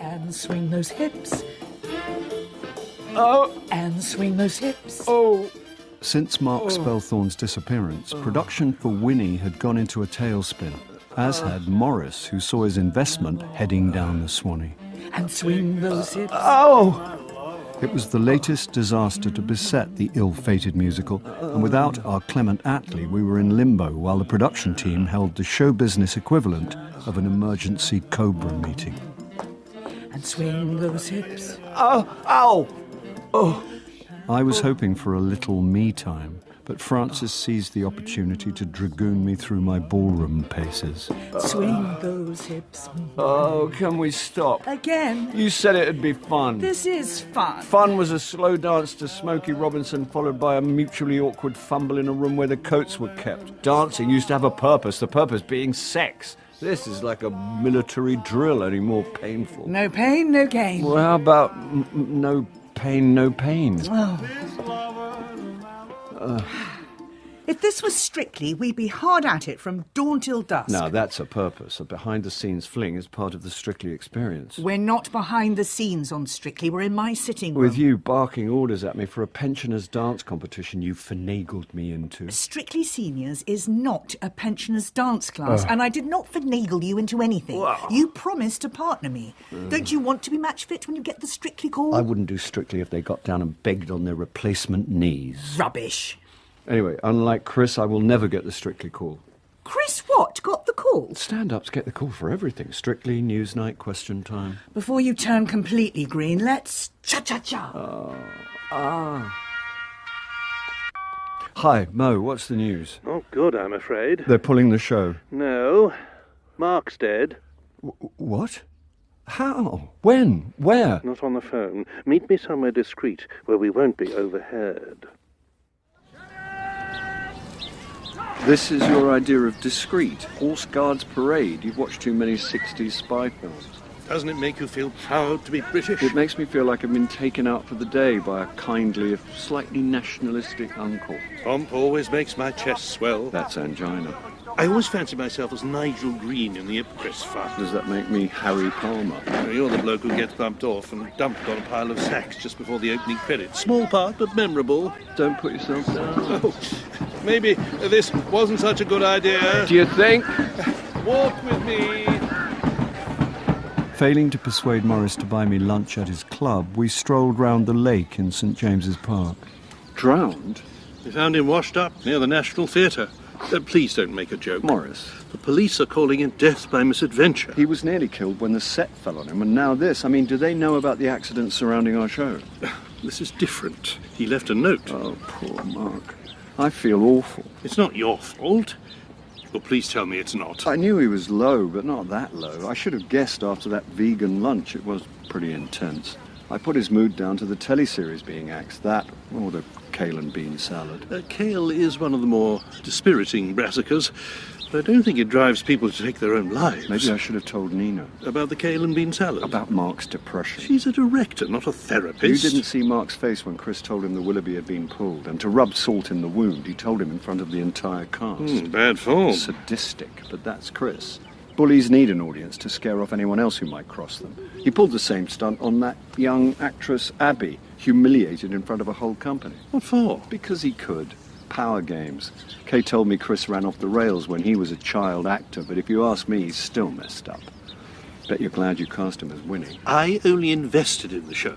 And swing those hips. Oh! And swing those hips. Oh! Since Mark Spellthorne's disappearance, production for Winnie had gone into a tailspin, as had Morris, who saw his investment heading down the Swanee. And swing those hips. Oh! It was the latest disaster to beset the ill-fated musical, and without our Clement Attlee, we were in limbo while the production team held the show business equivalent of an emergency Cobra meeting. And swing those hips. Oh! Ow! Oh! I was hoping for a little me time, but Francis seized the opportunity to dragoon me through my ballroom paces. Swing those hips. Oh, can we stop? Again. You said it'd be fun. This is fun. Fun was a slow dance to Smokey Robinson, followed by a mutually awkward fumble in a room where the coats were kept. Dancing used to have a purpose, the purpose being sex. This is like a military drill, only more painful. No pain, no gain. Well, how about no pain, no pain? If this was Strictly, we'd be hard at it from dawn till dusk. Now, that's a purpose. A behind-the-scenes fling is part of the Strictly experience. We're not behind the scenes on Strictly. We're in my sitting room. With you barking orders at me for a pensioners' dance competition you finagled me into. Strictly Seniors is not a pensioners' dance class, and I did not finagle you into anything. Wow. You promised to partner me. Don't you want to be match fit when you get the Strictly call? I wouldn't do Strictly if they got down and begged on their replacement knees. Rubbish. Anyway, unlike Chris, I will never get the Strictly call. Chris what? Got the call? Stand-ups get the call for everything. Strictly, Newsnight, Question Time. Before you turn completely green, let's cha-cha-cha. Hi, Mo, what's the news? Not good, I'm afraid. They're pulling the show. No. Mark's dead. What? How? When? Where? Not on the phone. Meet me somewhere discreet, where we won't be overheard. This is your idea of discreet? Horse Guards Parade? You've watched too many 60s spy films. Doesn't it make you feel proud to be British? It makes me feel like I've been taken out for the day by a kindly, if slightly nationalistic uncle. Pomp always makes my chest swell. That's angina. I always fancy myself as Nigel Green in the Ipcress Fund. Does that make me Harry Palmer? You're the bloke who gets bumped off and dumped on a pile of sacks just before the opening credits. Small part, but memorable. Don't put yourself down. Oh, maybe this wasn't such a good idea. Do you think? Walk with me. Failing to persuade Morris to buy me lunch at his club, we strolled round the lake in St James's Park. Drowned? We found him washed up near the National Theatre. Please don't make a joke. Morris. The police are calling it death by misadventure. He was nearly killed when the set fell on him, and now this. I mean, do they know about the accidents surrounding our show? This is different. He left a note. Oh, poor Mark. I feel awful. It's not your fault. Well, please tell me it's not. I knew he was low, but not that low. I should have guessed after that vegan lunch. It was pretty intense. I put his mood down to the teleseries being axed. That, or the kale and bean salad. Kale is one of the more dispiriting brassicas, but I don't think it drives people to take their own lives. Maybe I should have told Nina. About the kale and bean salad? About Mark's depression. She's a director, not a therapist. You didn't see Mark's face when Chris told him the Willoughby had been pulled, and to rub salt in the wound, he told him in front of the entire cast. Bad form. Sadistic, but that's Chris. Bullies need an audience to scare off anyone else who might cross them. He pulled the same stunt on that young actress, Abby, humiliated in front of a whole company. What for? Because he could. Power games. Kay told me Chris ran off the rails when he was a child actor, but if you ask me, he's still messed up. Bet you're glad you cast him as Winnie. I only invested in the show.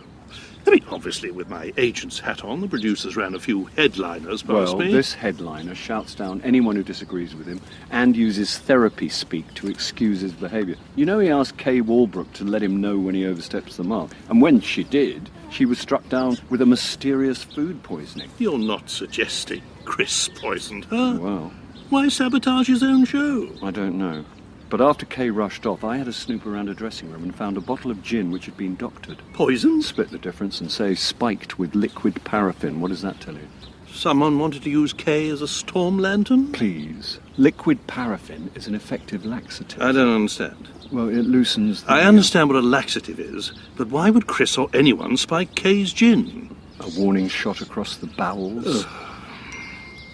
I mean, obviously, with my agent's hat on, the producers ran a few headliners past me. Well, this headliner shouts down anyone who disagrees with him and uses therapy speak to excuse his behaviour. You know, he asked Kay Walbrook to let him know when he oversteps the mark. And when she did, she was struck down with a mysterious food poisoning. You're not suggesting Chris poisoned her? Well, why sabotage his own show? I don't know. But after Kay rushed off, I had a snoop around a dressing room and found a bottle of gin which had been doctored. Poison? Split the difference and say spiked with liquid paraffin. What does that tell you? Someone wanted to use Kay as a storm lantern? Please. Liquid paraffin is an effective laxative. I don't understand. Well, it loosens the... I understand what a laxative is, but why would Chris or anyone spike Kay's gin? A warning shot across the bowels.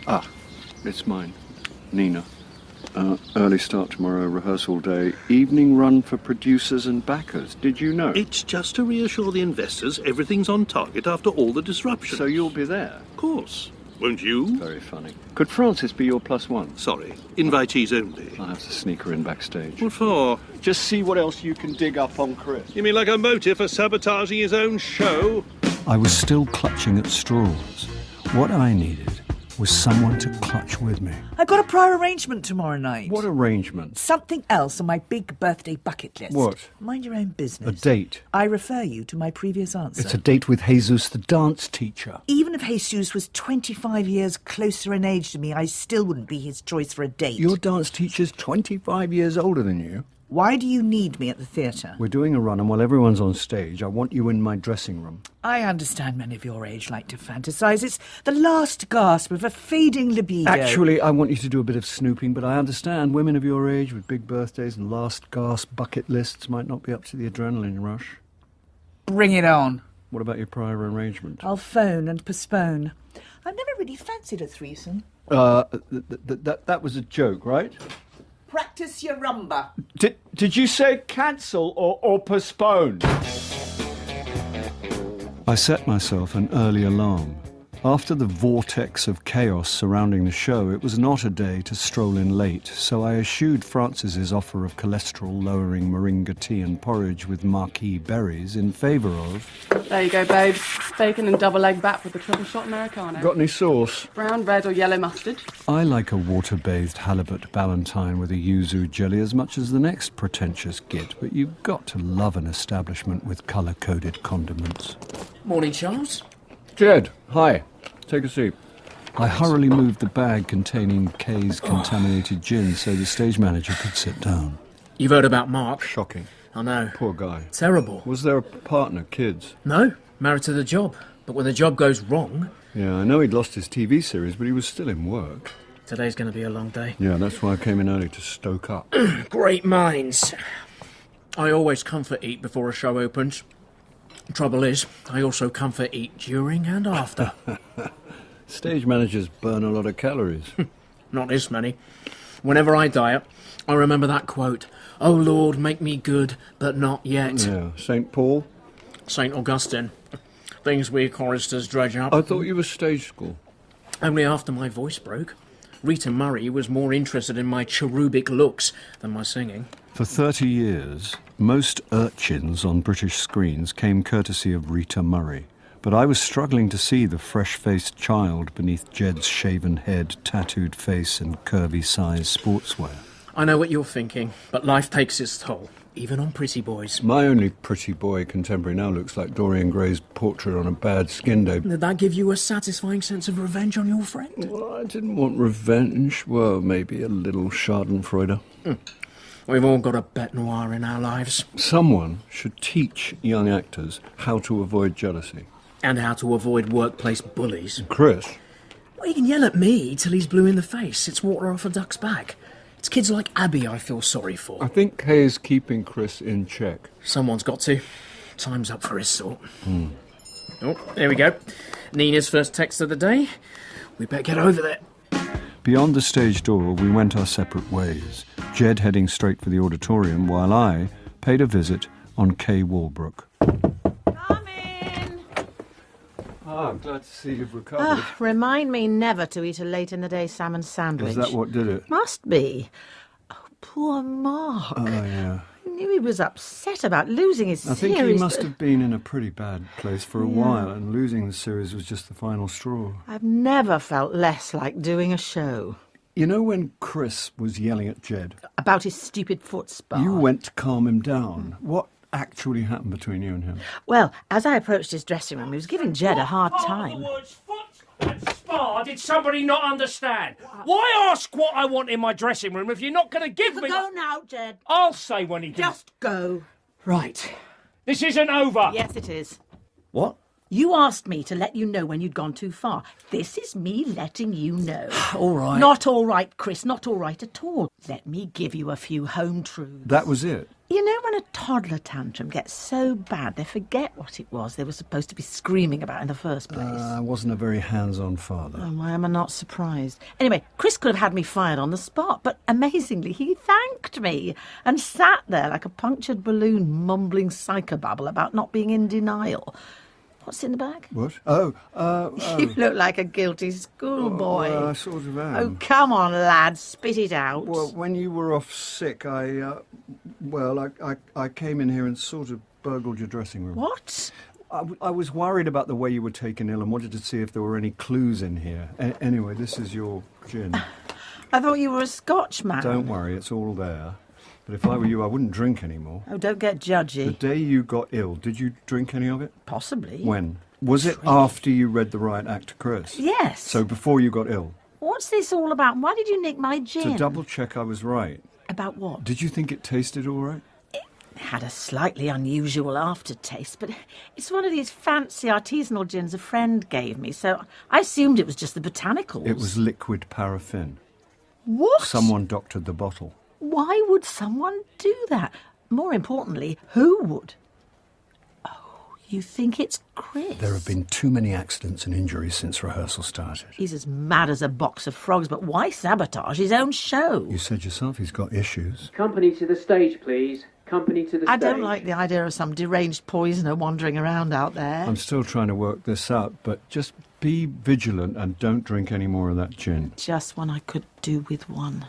Ah, it's mine. Nina. Early start tomorrow, rehearsal day. Evening run for producers and backers. Did you know? It's just to reassure the investors everything's on target after all the disruption. So you'll be there? Of course. Won't you? Very funny. Could Frances be your +1? Sorry, invitees only. I'll have to sneak her in backstage. What for? Just see what else you can dig up on Chris. You mean like a motive for sabotaging his own show? I was still clutching at straws. What I needed was someone to clutch with me. I've got a prior arrangement tomorrow night. What arrangement? Something else on my big birthday bucket list. What? Mind your own business. A date. I refer you to my previous answer. It's a date with Jesus, the dance teacher. Even if Jesus was 25 years closer in age to me, I still wouldn't be his choice for a date. Your dance teacher's 25 years older than you. Why do you need me at the theatre? We're doing a run, and while everyone's on stage, I want you in my dressing room. I understand men of your age like to fantasise. It's the last gasp of a fading libido. Actually, I want you to do a bit of snooping, but I understand women of your age with big birthdays and last gasp bucket lists might not be up to the adrenaline rush. Bring it on. What about your prior arrangement? I'll phone and postpone. I've never really fancied a threesome. That was a joke, right? Practice your rumba. Did you say cancel or postpone? I set myself an early alarm. After the vortex of chaos surrounding the show, it was not a day to stroll in late, so I eschewed Frances's offer of cholesterol-lowering moringa tea and porridge with marquee berries in favour of... There you go, babe. Bacon and double-egg bat with the triple shot Americano. Got any sauce? Brown, red or yellow mustard. I like a water-bathed halibut ballantine with a yuzu jelly as much as the next pretentious git, but you've got to love an establishment with colour-coded condiments. Morning, Charles. Jed, hi. Take a seat. I hurriedly moved the bag containing Kay's contaminated gin so the stage manager could sit down. You've heard about Mark? Shocking. I know. Poor guy. Terrible. Was there a partner, kids? No, married to the job. But when the job goes wrong... Yeah, I know he'd lost his TV series, but he was still in work. Today's going to be a long day. Yeah, that's why I came in early to stoke up. Great minds. I always comfort eat before a show opens. Trouble is, I also comfort eat during and after. Stage managers burn a lot of calories. Not this many. Whenever I diet, I remember that quote, "Oh Lord, make me good, but not yet." Yeah, St. Paul? St. Augustine. Things we choristers dredge up. I thought you were stage school. Only after my voice broke. Rita Murray was more interested in my cherubic looks than my singing. For 30 years, most urchins on British screens came courtesy of Rita Murray. But I was struggling to see the fresh-faced child beneath Jed's shaven head, tattooed face and curvy-sized sportswear. I know what you're thinking, but life takes its toll, even on pretty boys. My only pretty boy contemporary now looks like Dorian Gray's portrait on a bad skin day. Did that give you a satisfying sense of revenge on your friend? Well, I didn't want revenge. Well, maybe a little schadenfreude. We've all got a bête noire in our lives. Someone should teach young actors how to avoid jealousy. And how to avoid workplace bullies. Chris? Well, he can yell at me till he's blue in the face. It's water off a duck's back. It's kids like Abby I feel sorry for. I think Kay is keeping Chris in check. Someone's got to. Time's up for his sort. Oh, there we go. Nina's first text of the day. We better get over there. Beyond the stage door, we went our separate ways, Jed heading straight for the auditorium, while I paid a visit on Kay Walbrook. Come in. I'm glad to see you've recovered. Remind me never to eat a late-in-the-day salmon sandwich. Is that what did it? Must be. Oh, poor Mark. Oh, yeah. I knew he was upset about losing his I series. think he must have been in a pretty bad place for a while, and losing the series was just the final straw. I've never felt less like doing a show. You know when Chris was yelling at Jed? About his stupid foot spa. You went to calm him down. What actually happened between you and him? Well, as I approached his dressing room, he was giving Jed a hard time. The words foot and spa did somebody not understand? Why ask what I want in my dressing room if you're not going to give me... Go now, Jed. I'll say when he does. Just go. Right. This isn't over. Yes, it is. What? You asked me to let you know when you'd gone too far. This is me letting you know. All right. Not all right, Chris, not all right at all. Let me give you a few home truths. That was it. You know when a toddler tantrum gets so bad they forget what it was they were supposed to be screaming about in the first place? I wasn't a very hands-on father. Oh, why am I not surprised? Anyway, Chris could have had me fired on the spot, but amazingly he thanked me and sat there like a punctured balloon mumbling psychobabble about not being in denial. What's in the bag? What? You look like a guilty schoolboy. Well, I sort of am. Oh, come on, lad, spit it out. Well, when you were off sick, I came in here and sort of burgled your dressing room. What? I was worried about the way you were taken ill and wanted to see if there were any clues in here. Anyway, this is your gin. I thought you were a Scotchman. Don't worry, it's all there. But if I were you, I wouldn't drink anymore. Oh, don't get judgy. The day you got ill, did you drink any of it? Possibly. When? Was it after you read the riot act to Chris? Yes. So before you got ill? What's this all about? Why did you nick my gin? To double check I was right. About what? Did you think it tasted all right? It had a slightly unusual aftertaste, but it's one of these fancy artisanal gins a friend gave me, so I assumed it was just the botanicals. It was liquid paraffin. What? Someone doctored the bottle. Why would someone do that? More importantly, who would? Oh, you think it's Chris? There have been too many accidents and injuries since rehearsal started. He's as mad as a box of frogs, but why sabotage his own show? You said yourself he's got issues. Company to the stage, please. Company to the stage. I don't like the idea of some deranged poisoner wandering around out there. I'm still trying to work this out, but just be vigilant and don't drink any more of that gin. Just when I could do with one.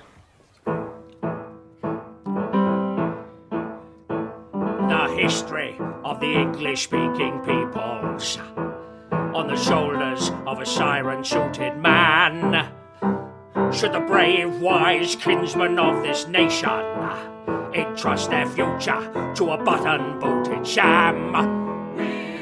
The history of the English-speaking peoples. On the shoulders of a siren-suited man. Should the brave, wise kinsmen of this nation entrust their future to a button-booted sham?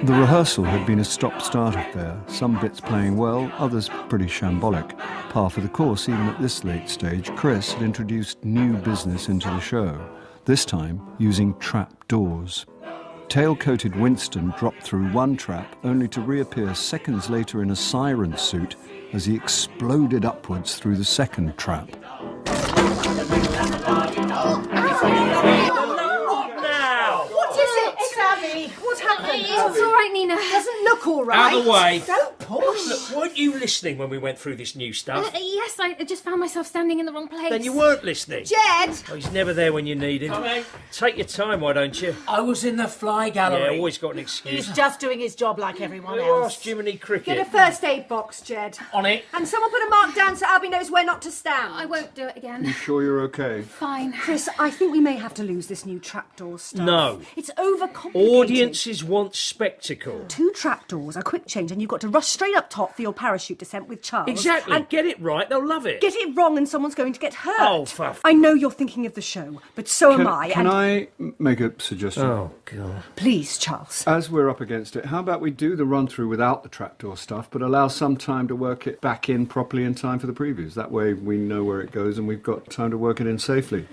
The rehearsal had been a stop-start affair, some bits playing well, others pretty shambolic. Par for the course, even at this late stage, Chris had introduced new business into the show, this time using trap doors. Tail-coated Winston dropped through one trap, only to reappear seconds later in a siren suit as he exploded upwards through the second trap. What happened? It's all right, Nina. Doesn't look all right. Out of the way. Don't push. Look, weren't you listening when we went through this new stuff? Yes, I just found myself standing in the wrong place. Then you weren't listening. Jed! Oh, he's never there when you need him. Coming. Take your time, why don't you? I was in the fly gallery. Yeah, always got an excuse. He's just doing his job like everyone Who else. asked Jiminy Cricket? Get a first aid box, Jed. On it. And someone put a mark down so Albie knows where not to stand. I won't do it again. You sure you're okay? Fine. Chris, I think we may have to lose this new trapdoor stuff. No. It's overcomplicated. Audiences want spectacle. 2 trapdoors, a quick change, and you've got to rush straight up top for your parachute descent with Charles. Exactly. And Get it right, they'll love it. get it wrong and someone's going to get hurt. Oh, for... I know you're thinking of the show, but so am I. Can I make a suggestion? Oh, God. Please, Charles. As we're up against it, how about we do the run-through without the trapdoor stuff, but allow some time to work it back in properly in time for the previews? That way we know where it goes and we've got time to work it in safely.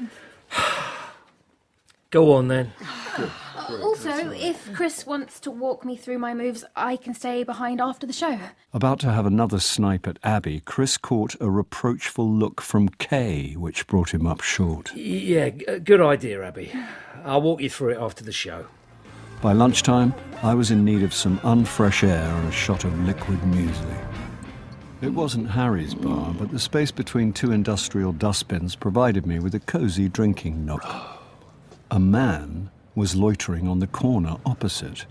Go on, then. Good. Also, if Chris wants to walk me through my moves, I can stay behind after the show. About to have another snipe at Abby, Chris caught a reproachful look from Kay, which brought him up short. Yeah, good idea, Abby. I'll walk you through it after the show. By lunchtime, I was in need of some unfresh air and a shot of liquid muesli. It wasn't Harry's bar, but the space between 2 industrial dustbins provided me with a cosy drinking nook. A man was loitering on the corner opposite.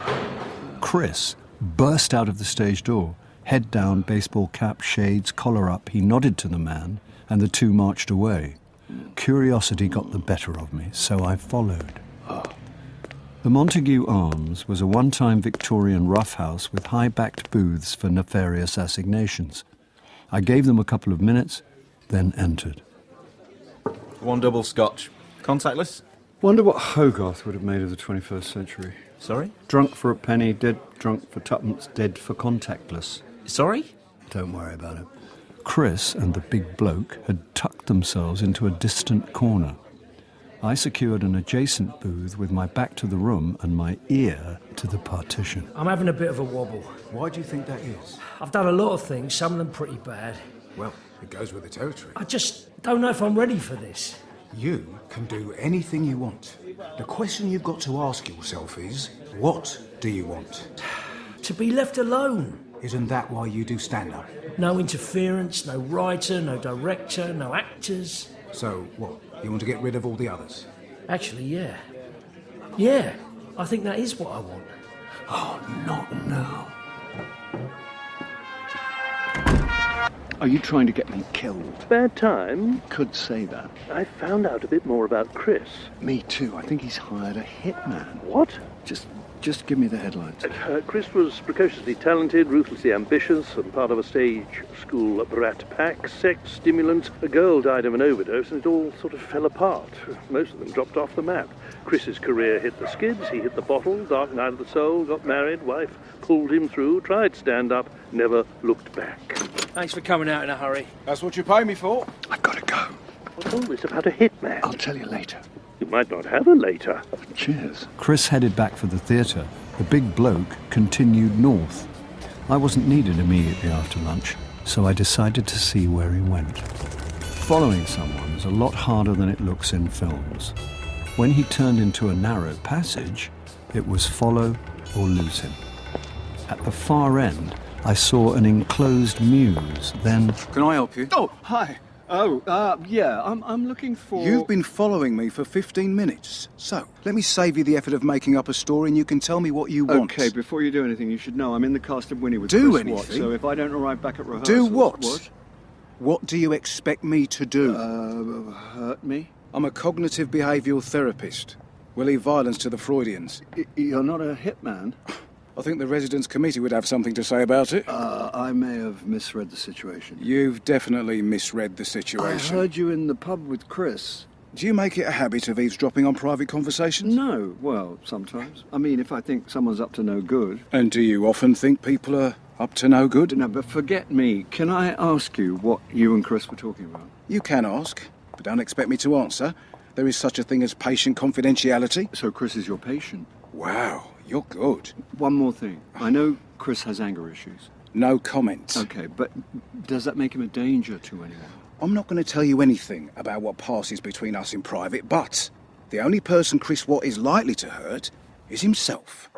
Chris burst out of the stage door. Head down, baseball cap, shades, collar up. He nodded to the man, and the two marched away. Curiosity got the better of me, so I followed. The Montague Arms was a one-time Victorian roughhouse with high-backed booths for nefarious assignations. I gave them a couple of minutes, then entered. 1 double scotch. Contactless? Wonder what Hogarth would have made of the 21st century. Sorry? Drunk for a penny, dead drunk for tuppence, dead for contactless. Sorry? Don't worry about it. Chris and the big bloke had tucked themselves into a distant corner. I secured an adjacent booth with my back to the room and my ear to the partition. I'm having a bit of a wobble. Why do you think that is? I've done a lot of things, some of them pretty bad. Well, it goes with the territory. I just don't know if I'm ready for this. You can do anything you want. The question you've got to ask yourself is, what do you want? To be left alone. Isn't that why you do stand-up? No interference, no writer, no director, no actors. So, what? You want to get rid of all the others? Actually, yeah. Yeah, I think that is what I want. Oh, not now. Are you trying to get me killed? Bad time? Could say that. I found out a bit more about Chris. Me too. I think he's hired a hitman. What? Just give me the headlines. Chris was precociously talented, ruthlessly ambitious, and part of a stage school brat pack, sex stimulant. A girl died of an overdose, and it all sort of fell apart. Most of them dropped off the map. Chris's career hit the skids, he hit the bottle, dark night of the soul, got married, wife pulled him through, tried stand-up, never looked back. Thanks for coming out in a hurry. That's what you pay me for. I've got to go. What's all this about a hitman? I'll tell you later. You might not have a later. Cheers. Chris headed back for the theatre. The big bloke continued north. I wasn't needed immediately after lunch, so I decided to see where he went. Following someone is a lot harder than it looks in films. When he turned into a narrow passage, it was follow or lose him. At the far end, I saw an enclosed mews, then... Can I help you? Oh, hi. Yeah, I'm looking for... You've been following me for 15 minutes. So, let me save you the effort of making up a story and you can tell me what you want. Okay, before you do anything, you should know I'm in the cast of Winnie with Do Chris anything? Watt, so if I don't arrive back at rehearsal... Do what? What? What do you expect me to do? Hurt me? I'm a cognitive behavioural therapist. We leave violence to the Freudians. You're not a hitman? I think the residents' committee would have something to say about it. I may have misread the situation. You've definitely misread the situation. I heard you in the pub with Chris. Do you make it a habit of eavesdropping on private conversations? No, well, sometimes. I mean, if I think someone's up to no good. And do you often think people are up to no good? No, but forget me. Can I ask you what you and Chris were talking about? You can ask, but don't expect me to answer. There is such a thing as patient confidentiality. So Chris is your patient? Wow, you're good. One more thing. I know Chris has anger issues. No comment. Okay, but does that make him a danger to anyone? I'm not going to tell you anything about what passes between us in private, but the only person Chris Watt is likely to hurt is himself.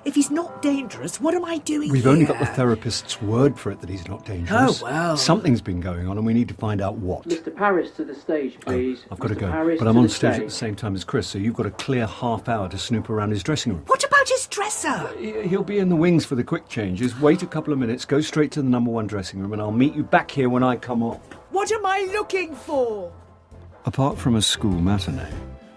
If he's not dangerous, what am I doing We've here? only got the therapist's word for it that he's not dangerous. Oh, well. Something's been going on and we need to find out what. Mr. Paris to the stage, please. I've got to Mr. go, Paris but I'm to on the stage at the same time as Chris, so you've got a clear half hour to snoop around his dressing room. What about his dresser? He'll be in the wings for the quick changes. Wait a couple of minutes, go straight to the #1 dressing room, and I'll meet you back here when I come up. What am I looking for? Apart from a school matinee,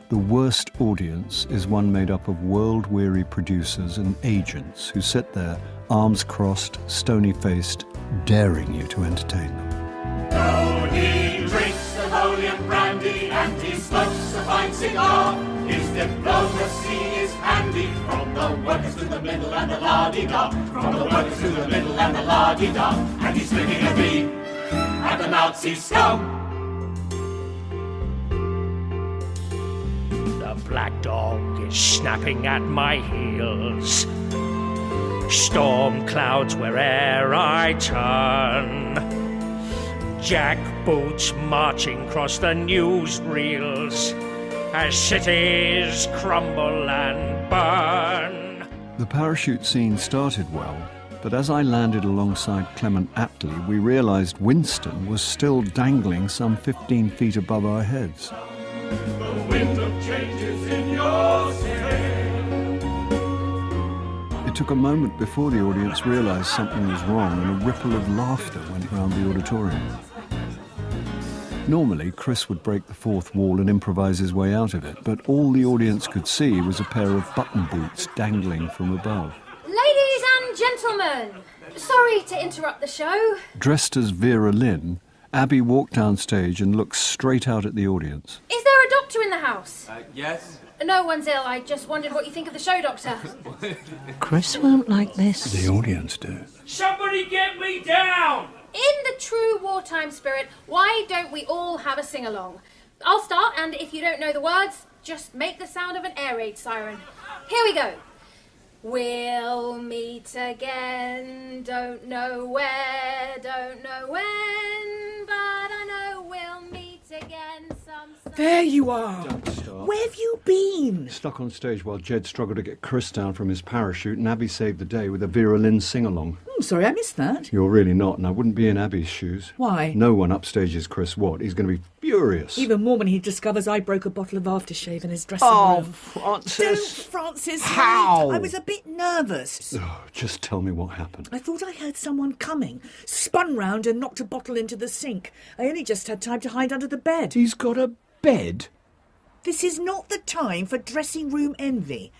the worst audience is one made up of world-weary producers and agents who sit there, arms crossed, stony-faced, daring you to entertain them. Though he drinks the holy and brandy and he smokes a fine cigar, his diplomacy is handy from the workers to the middle and the la-di-da, from the workers to the middle and the la-di-da, and he's spitting a bee at the Nazi scum. The black dog is snapping at my heels. Storm clouds where'er I turn. Jack boots marching across the newsreels as cities crumble and burn. The parachute scene started well, but as I landed alongside Clement Attlee, we realised Winston was still dangling some 15 feet above our heads. The wind of change is in your sail. It took a moment before the audience realised something was wrong and a ripple of laughter went round the auditorium. Normally, Chris would break the fourth wall and improvise his way out of it, but all the audience could see was a pair of button boots dangling from above. Ladies and gentlemen, sorry to interrupt the show. Dressed as Vera Lynn, Abby walked down stage and looked straight out at the audience. Is there a doctor in the house? Yes. No one's ill. I just wondered what you think of the show, Doctor. Chris won't like this. The audience do. Somebody get me down! In the true wartime spirit, why don't we all have a sing-along? I'll start, and if you don't know the words, just make the sound of an air raid siren. Here we go. We'll meet again, don't know where, don't know when, but I know we'll meet again some... There you are! Don't stop. Where have you been? Stuck on stage while Jed struggled to get Chris down from his parachute, and Abby saved the day with a Vera Lynn sing-along. Sorry, I missed that. You're really not, and I wouldn't be in Abby's shoes. Why? No one upstages Chris Watt. He's going to be furious. Even more when he discovers I broke a bottle of aftershave in his dressing room. Francis. Don't, Francis. How? I was a bit nervous. Oh, just tell me what happened. I thought I heard someone coming, spun round and knocked a bottle into the sink. I only just had time to hide under the bed. He's got a bed? This is not the time for dressing room envy.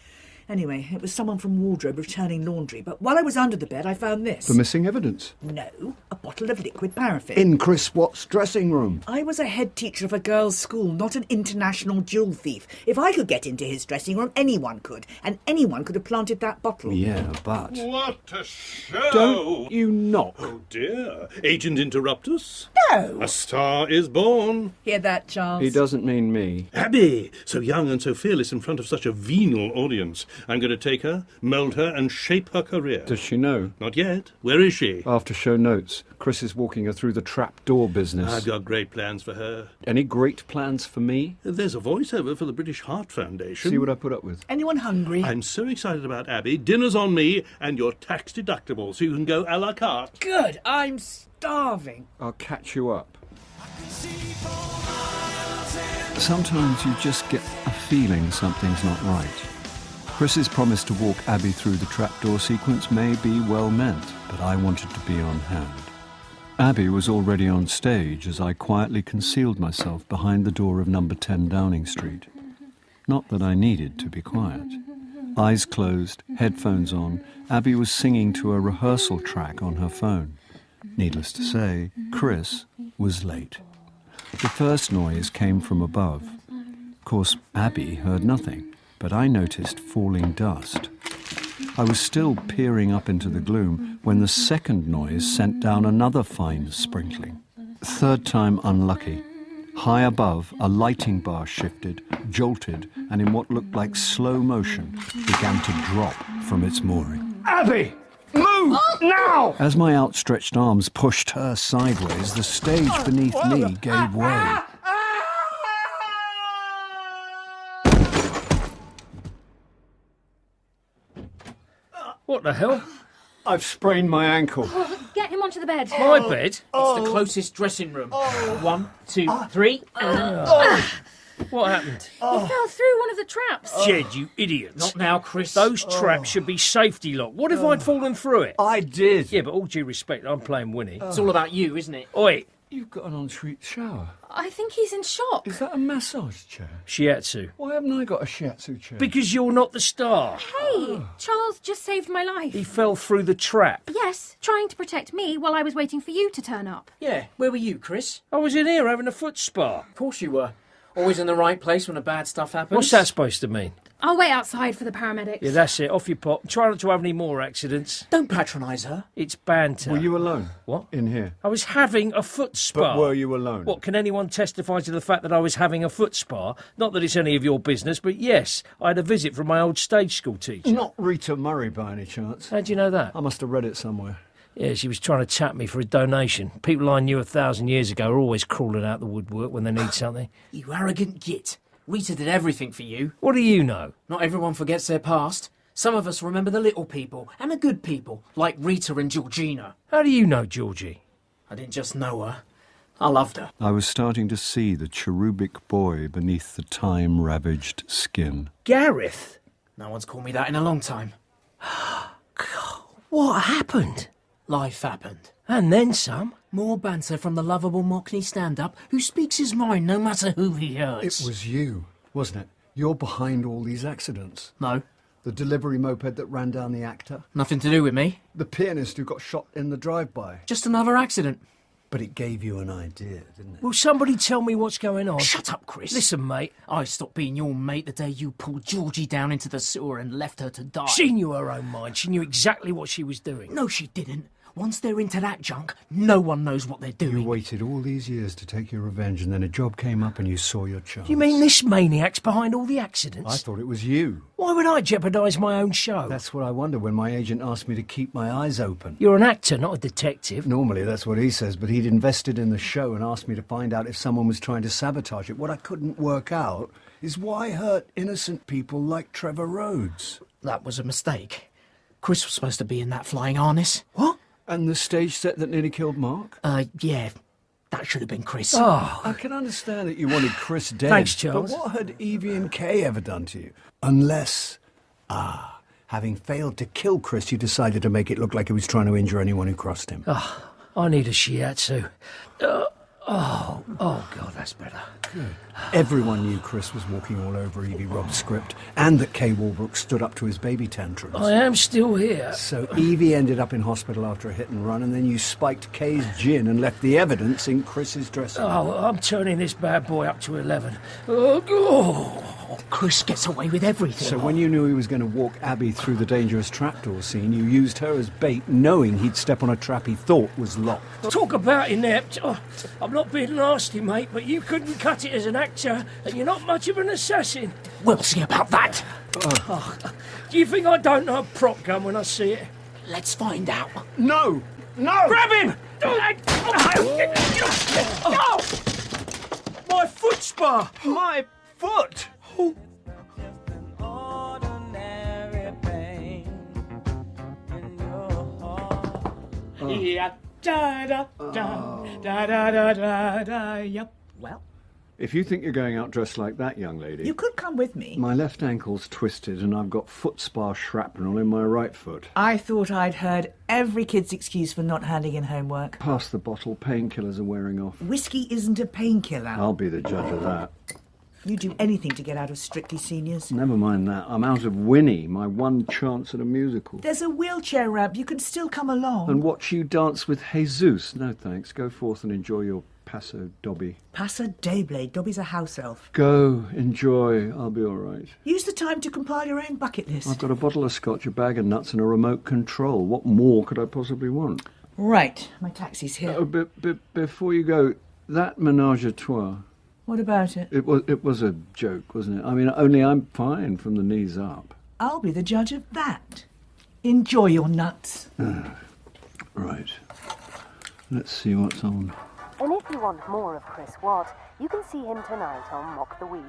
Anyway, it was someone from wardrobe returning laundry, but while I was under the bed, I found this. The missing evidence? No, a bottle of liquid paraffin. In Chris Watt's dressing room. I was a head teacher of a girls' school, not an international jewel thief. If I could get into his dressing room, anyone could, and anyone could have planted that bottle. Yeah, but... What a show! Don't you knock. Oh, dear. Agent Interruptus? No! A star is born. Hear that, Charles? He doesn't mean me. Abby, so young and so fearless in front of such a venal audience. I'm going to take her, mould her, and shape her career. Does she know? Not yet. Where is she? After show notes. Chris is walking her through the trapdoor business. I've got great plans for her. Any great plans for me? There's a voiceover for the British Heart Foundation. See what I put up with. Anyone hungry? I'm so excited about Abby. Dinner's on me, and you're tax deductible, so you can go a la carte. Good. I'm starving. I'll catch you up. Sometimes you just get a feeling something's not right. Chris's promise to walk Abby through the trapdoor sequence may be well meant, but I wanted to be on hand. Abby was already on stage as I quietly concealed myself behind the door of number 10 Downing Street. Not that I needed to be quiet. Eyes closed, headphones on, Abby was singing to a rehearsal track on her phone. Needless to say, Chris was late. The first noise came from above. Of course, Abby heard nothing, but I noticed falling dust. I was still peering up into the gloom when the second noise sent down another fine sprinkling. Third time unlucky. High above, a lighting bar shifted, jolted, and in what looked like slow motion, began to drop from its mooring. Abby! Move! Now! As my outstretched arms pushed her sideways, the stage beneath me gave way. What the hell? I've sprained my ankle. Get him onto the bed. My bed? It's the closest dressing room. 1, 2, 3. What happened? He fell through one of the traps. Jed, you idiot. Not now, Chris. Those traps should be safety locked. What if I'd fallen through it? I did. Yeah, but all due respect, I'm playing Winnie. It's all about you, isn't it? Oi, You've got an ensuite shower. I think he's in shock. Is that a massage chair? shiatsu. Why haven't I got a shiatsu chair? Because you're not the star. Hey, Charles just saved my life. He fell through the trap. Yes, trying to protect me while I was waiting for you to turn up. Yeah, where were you, Chris? I was in here having a foot spa. Of course you were. Always in the right place when the bad stuff happens. What's that supposed to mean? I'll wait outside for the paramedics. Yeah, that's it. Off you pop. Try not to have any more accidents. Don't patronise her. It's banter. Were you alone? What? In here? I was having a foot spa. But were you alone? What, can anyone testify to the fact that I was having a foot spa? Not that it's any of your business, but yes, I had a visit from my old stage school teacher. Not Rita Murray by any chance? How'd you know that? I must have read it somewhere. Yeah, she was trying to tap me for a donation. People I knew 1,000 years ago are always crawling out the woodwork when they need something. You arrogant git. Rita did everything for you. What do you know? Not everyone forgets their past. Some of us remember the little people and the good people, like Rita and Georgina. How do you know Georgie? I didn't just know her. I loved her. I was starting to see the cherubic boy beneath the time-ravaged skin. Gareth? No one's called me that in a long time. What happened? Life happened. And then some. More banter from the lovable Mockney stand-up who speaks his mind no matter who he hurts. It was you, wasn't it? You're behind all these accidents. No. The delivery moped that ran down the actor. Nothing to do with me. The pianist who got shot in the drive-by. Just another accident. But it gave you an idea, didn't it? Will somebody tell me what's going on? Shut up, Chris. Listen, mate. I stopped being your mate the day you pulled Georgie down into the sewer and left her to die. She knew her own mind. She knew exactly what she was doing. No, she didn't. Once they're into that junk, no one knows what they're doing. You waited all these years to take your revenge, and then a job came up and you saw your chance. You mean this maniac's behind all the accidents? I thought it was you. Why would I jeopardise my own show? That's what I wonder when my agent asked me to keep my eyes open. You're an actor, not a detective. Normally that's what he says, but he'd invested in the show and asked me to find out if someone was trying to sabotage it. What I couldn't work out is why hurt innocent people like Trevor Rhodes. That was a mistake. Chris was supposed to be in that flying harness. What? And the stage set that nearly killed Mark? Yeah. That should have been Chris. Oh, I can understand that you wanted Chris dead. Thanks, Charles. But what had Evie and Kay ever done to you? Unless, having failed to kill Chris, you decided to make it look like he was trying to injure anyone who crossed him. Oh, I need a shiatsu. Oh, God, that's better. Good. Everyone knew Chris was walking all over Evie Robb's script, and that Kay Walbrook stood up to his baby tantrums. I am still here. So Evie ended up in hospital after a hit and run, and then you spiked Kay's gin and left the evidence in Chris's dressing room. Oh, I'm turning this bad boy up to 11. Oh, Chris gets away with everything. So when you knew he was going to walk Abby through the dangerous trapdoor scene, you used her as bait, knowing he'd step on a trap he thought was locked. Talk about inept. Oh, I'm not being nasty, mate, but you couldn't cut it as an actor, and you're not much of an assassin. We'll see about that. Oh, do you think I don't know a prop gun when I see it? Let's find out. No! No! Grab him! Oh! My foot spar! My foot! Yeah, da da da da da da da da. Yep. Well, If you think you're going out dressed like that, young lady... you could come with me. My left ankle's twisted and I've got foot spar shrapnel in my right foot. I thought I'd heard every kid's excuse for not handing in homework. Pass the bottle, painkillers are wearing off. Whiskey isn't a painkiller. I'll be the judge of that. You'd do anything to get out of Strictly Seniors. Never mind that. I'm out of Winnie, my one chance at a musical. There's a wheelchair ramp. You can still come along. And watch you dance with Jesus. No thanks. Go forth and enjoy your Paso Dobby. Pass a Dayblade. Dobby's a house elf. Go, enjoy. I'll be all right. Use the time to compile your own bucket list. I've got a bottle of scotch, a bag of nuts and a remote control. What more could I possibly want? Right. My taxi's here. Before you go, that menage a trois... What about it? It was a joke, wasn't it? I mean, only I'm fine from the knees up. I'll be the judge of that. Enjoy your nuts. Right. Let's see what's on. And if you want more of Chris Watt, you can see him tonight on Mock the Week,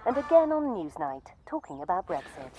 and again on Newsnight, talking about Brexit.